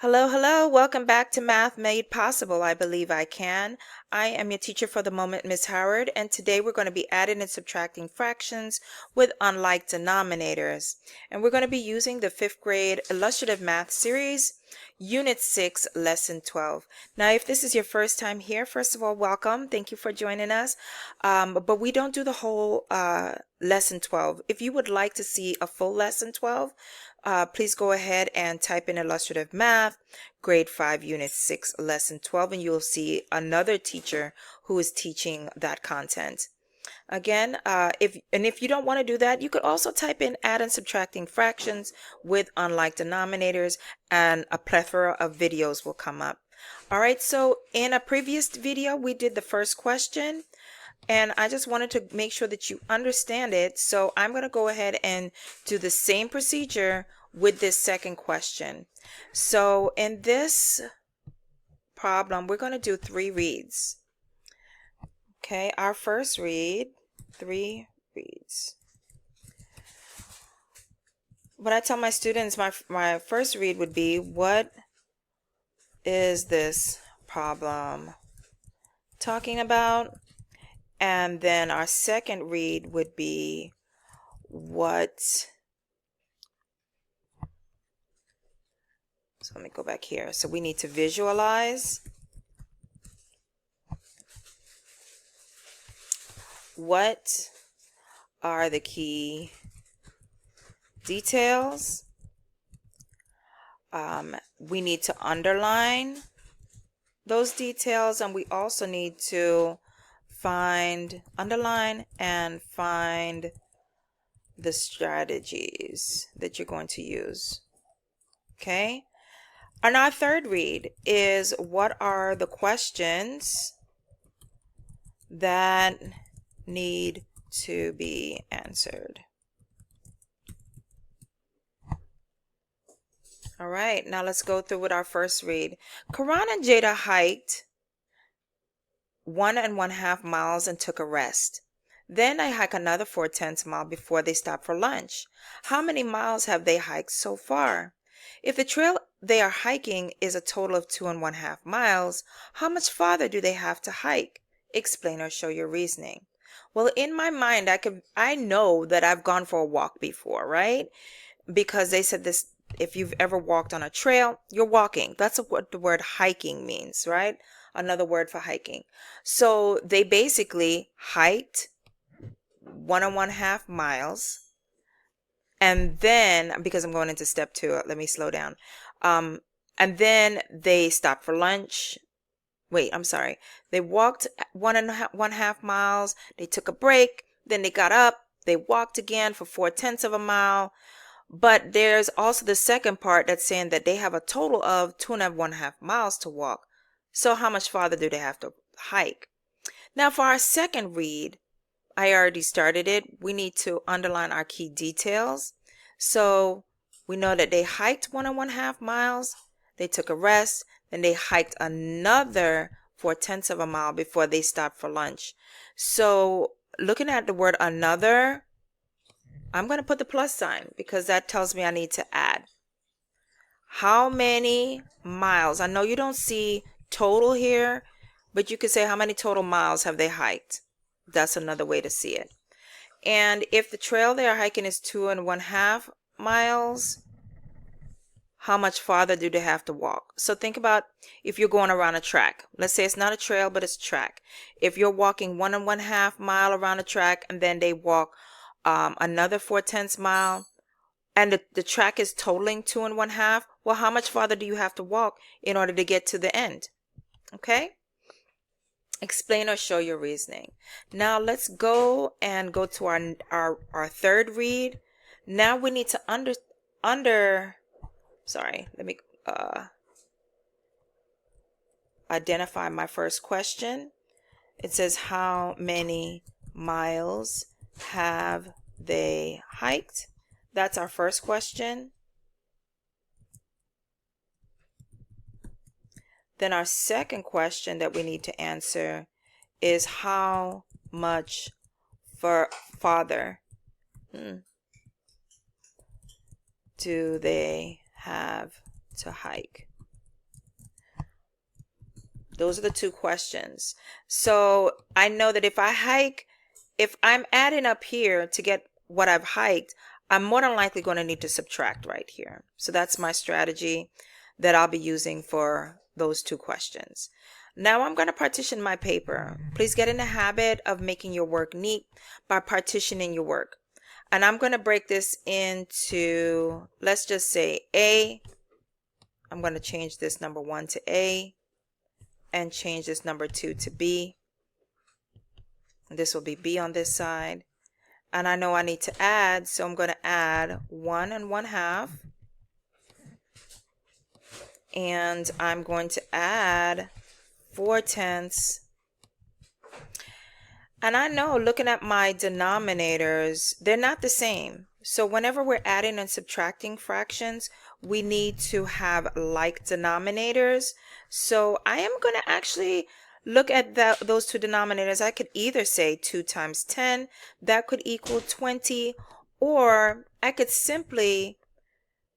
Hello, hello. Welcome back to Math Made Possible. I believe I can. I am your teacher for the moment, Miss Howard, and today we're going to be adding and subtracting fractions with unlike denominators. And we're going to be using the 5th grade Illustrative Math series, Unit 6, Lesson 12. Now, if this is your first time here, first of all, welcome. Thank you for joining us. But we don't do the whole Lesson 12. If you would like to see a full Lesson 12, please go ahead and type in Illustrative Math, Grade 5, Unit 6, Lesson 12, and you'll see another teacher who is teaching that content. Again, if you don't want to do that, you could also type in add and subtracting fractions with unlike denominators, and a plethora of videos will come up. All right, so in a previous video, we did the first question, and I just wanted to make sure that you understand it. So I'm going to go ahead and do the same procedure with this second question. So in this problem, we're going to do 3 reads. Okay, our first read, 3 reads. What I tell my students, my first read would be, what is this problem talking about? And then our second read would be, so let me go back here. So we need to visualize what are the key details. We need to underline those details, and we also need to underline and find the strategies that you're going to use. Okay? And our third read is, what are the questions that need to be answered? All right, now let's go through with our first read. Karan and Jada hiked 1½ miles and took a rest. Then they hiked another 4/10 mile before they stopped for lunch. How many miles have they hiked so far? If the trail they are hiking is a total of 2½ miles, how much farther do they have to hike? Explain or show your reasoning. Well, in my mind, I know that I've gone for a walk before, right? Because they said this, if you've ever walked on a trail, you're walking. That's what the word hiking means, right? Another word for hiking. So they basically hiked 1½ miles, and then, because I'm going into step 2, let me slow down. And then they stopped for lunch. Wait, I'm sorry. They walked 1½ miles. They took a break. Then they got up. They walked again for 4/10 mile. But there's also the second part that's saying that they have a total of 2½ miles to walk. So how much farther do they have to hike? Now for our second read, I already started it. We need to underline our key details. So we know that they hiked 1½ miles. They took a rest. Then they hiked another 4/10 mile before they stopped for lunch. So looking at the word another, I'm going to put the plus sign because that tells me I need to add. How many miles? I know you don't see total here, but you could say how many total miles have they hiked? That's another way to see it. And if the trail they are hiking is 2½ miles, how much farther do they have to walk? So think about if you're going around a track. Let's say it's not a trail, but it's a track. If you're walking 1½ mile around a track, and then they walk another 4/10 mile, and the track is totaling 2½, well, how much farther do you have to walk in order to get to the end? Okay? Explain or show your reasoning. Now let's go to our third read. Now we need to let me identify my first question. It says, how many miles have they hiked? That's our first question. Then our second question that we need to answer is, how much farther do they have to hike? Those are the two questions. So I know that if I'm adding up here to get what I've hiked, I'm more than likely going to need to subtract right here. So that's my strategy that I'll be using for those two questions. Now I'm going to partition my paper. Please get in the habit of making your work neat by partitioning your work. And I'm going to break this into, let's just say A. I'm going to change this number 1 to A and change this number 2 to B. This will be B on this side. And I know I need to add, so I'm going to add 1 1/2. And I'm going to add 4/10. And I know, looking at my denominators, they're not the same. So whenever we're adding and subtracting fractions, we need to have like denominators. So I am going to actually look at those two denominators. I could either say 2 times 10, that could equal 20, or I could simply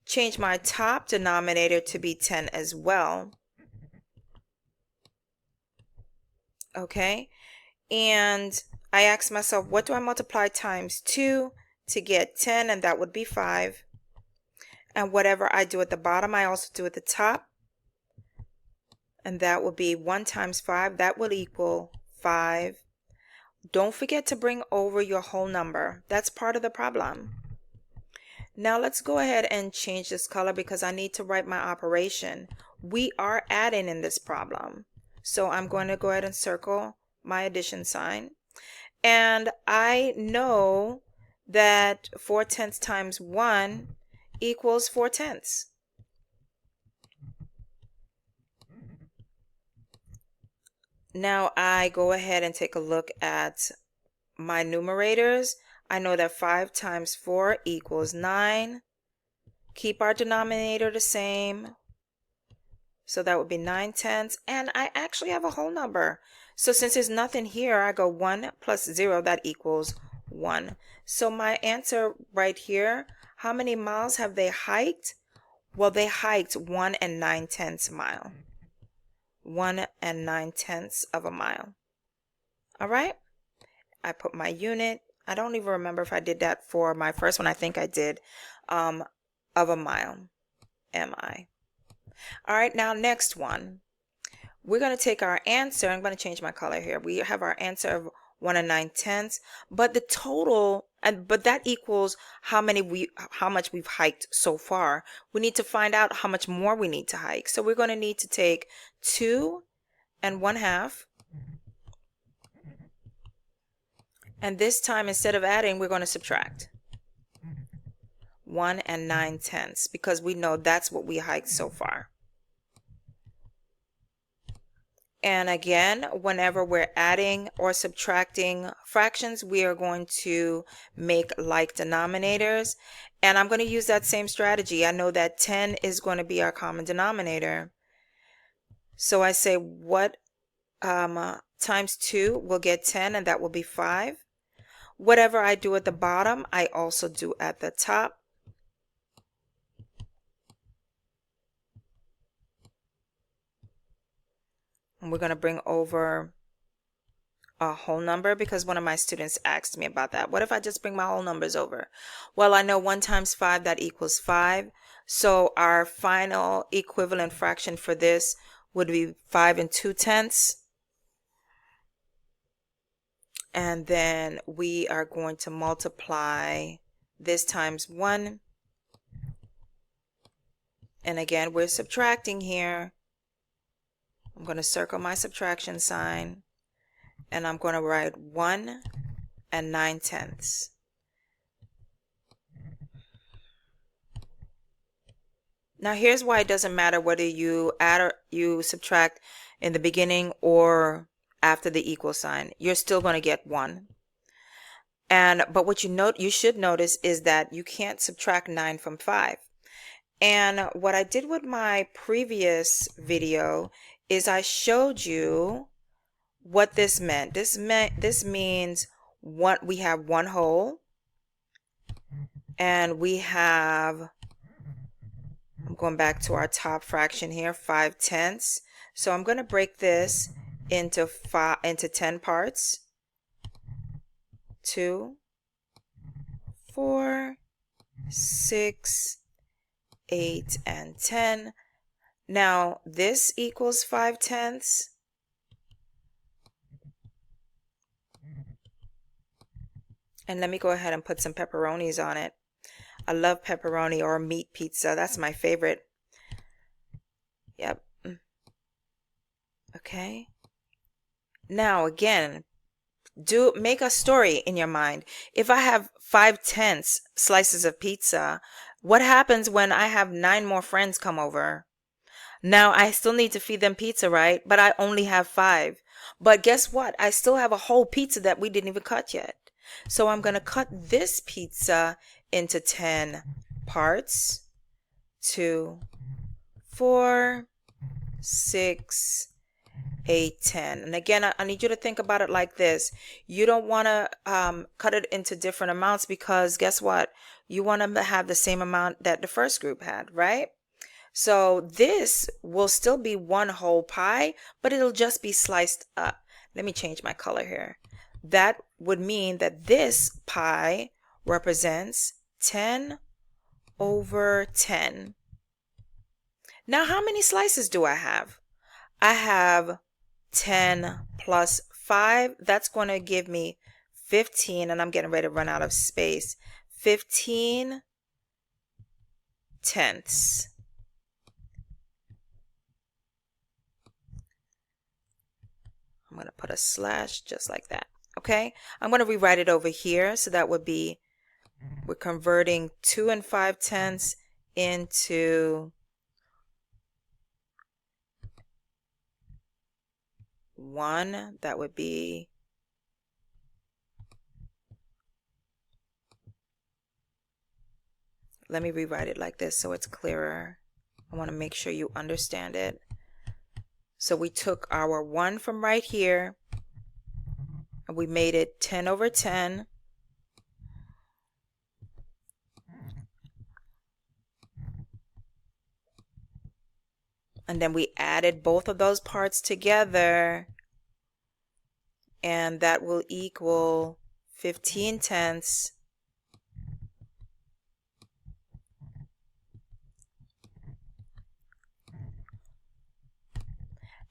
change my top denominator to be 10 as well. Okay, and I asked myself, what do I multiply times 2 to get 10? And that would be 5. And whatever I do at the bottom, I also do at the top. And that will be 1 times 5. That will equal 5. Don't forget to bring over your whole number. That's part of the problem. Now let's go ahead and change this color because I need to write my operation. We are adding in this problem. So I'm going to go ahead and circle my addition sign. And I know that 4/10 times 1 equals 4/10. Now I go ahead and take a look at my numerators. I know that 5 times 4 equals 9. Keep our denominator the same. So that would be 9/10. And I actually have a whole number. So since there's nothing here, I go 1 plus 0, that equals 1. So my answer right here, how many miles have they hiked? Well, they hiked 1 9/10 mile. 1 9/10 of a mile. All right. I put my unit. I don't even remember if I did that for my first one. I think I did, of a mile, mi. All right, now next one. We're going to take our answer. I'm going to change my color here. We have our answer of 1 9/10, but the total, but that equals how much we've hiked so far. We need to find out how much more we need to hike. So we're going to need to take 2 1/2. And this time, instead of adding, we're going to subtract 1 9/10 because we know that's what we hiked so far. And again, whenever we're adding or subtracting fractions, we are going to make like denominators. And I'm going to use that same strategy. I know that 10 is going to be our common denominator. So I say what times 2 will get 10, and that will be 5. Whatever I do at the bottom, I also do at the top. And we're going to bring over a whole number because one of my students asked me about that. What if I just bring my whole numbers over? Well, I know 1 times 5, that equals 5. So our final equivalent fraction for this would be 5 2/10. And then we are going to multiply this times 1. And again, we're subtracting here. I'm going to circle my subtraction sign. And I'm going to write 1 9/10. Now here's why it doesn't matter whether you add or you subtract in the beginning or after the equal sign. You're still going to get 1. But what you should notice is that you can't subtract 9 from 5. And what I did with my previous video is I showed you what this meant. This means we have one whole, and we have, I'm Going back to our top fraction here, 5/10. So I'm going to break this into 10 parts. 2, 4, 6, 8, and 10. Now this equals 5/10. And let me go ahead and put some pepperonis on it. I love pepperoni or meat pizza. That's my favorite. Yep. Okay. Now again, make a story in your mind. If I have 5/10 slices of pizza, what happens when I have 9 more friends come over? Now I still need to feed them pizza, right? But I only have 5. But guess what? I still have a whole pizza that we didn't even cut yet. So I'm going to cut this pizza into 10 parts. 2, 4, 6, 8, 10. And again, I need you to think about it like this. You don't want to cut it into different amounts because guess what? You want to have the same amount that the first group had, right? So this will still be one whole pie, but it'll just be sliced up. Let me change my color here. That would mean that this pie represents 10 over 10. Now, how many slices do I have? I have 10 plus 5. That's going to give me 15, and I'm getting ready to run out of space. 15 tenths. I'm going to put a slash just like that. Okay, I'm going to rewrite it over here. So that would be, we're converting 2 5/10 into 1. That would be let me rewrite it like this so it's clearer. I want to make sure you understand it. So we took our 1 from right here and we made it 10 over 10. And then we added both of those parts together, and that will equal 15 tenths.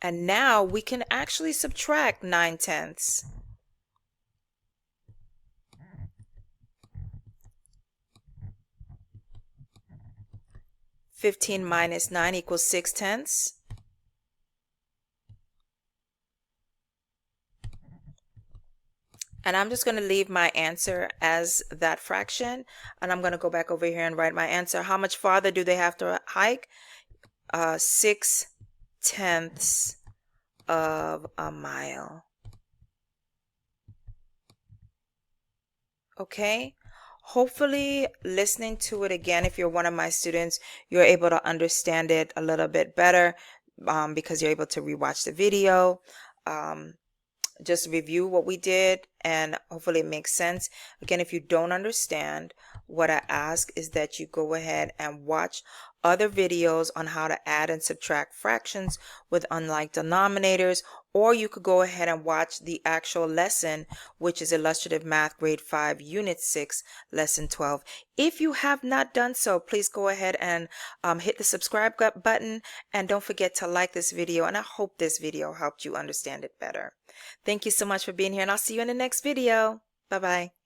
And now we can actually subtract 9 tenths. (15 minus 9 equals 6 tenths. And I'm just going to leave my answer as that fraction. And I'm going to go back over here and write my answer. How much farther do they have to hike? 6 tenths of a mile. Okay. Hopefully listening to it again, if you're one of my students, you're able to understand it a little bit better because you're able to rewatch the video. Just review what we did and hopefully it makes sense. Again, if you don't understand, what I ask is that you go ahead and watch other videos on how to add and subtract fractions with unlike denominators, or you could go ahead and watch the actual lesson, which is Illustrative Math Grade 5 Unit 6 Lesson 12. If you have not done so, please go ahead and hit the subscribe button, and don't forget to like this video, and I hope this video helped you understand it better. Thank you so much for being here, and I'll see you in the next video. Bye-bye.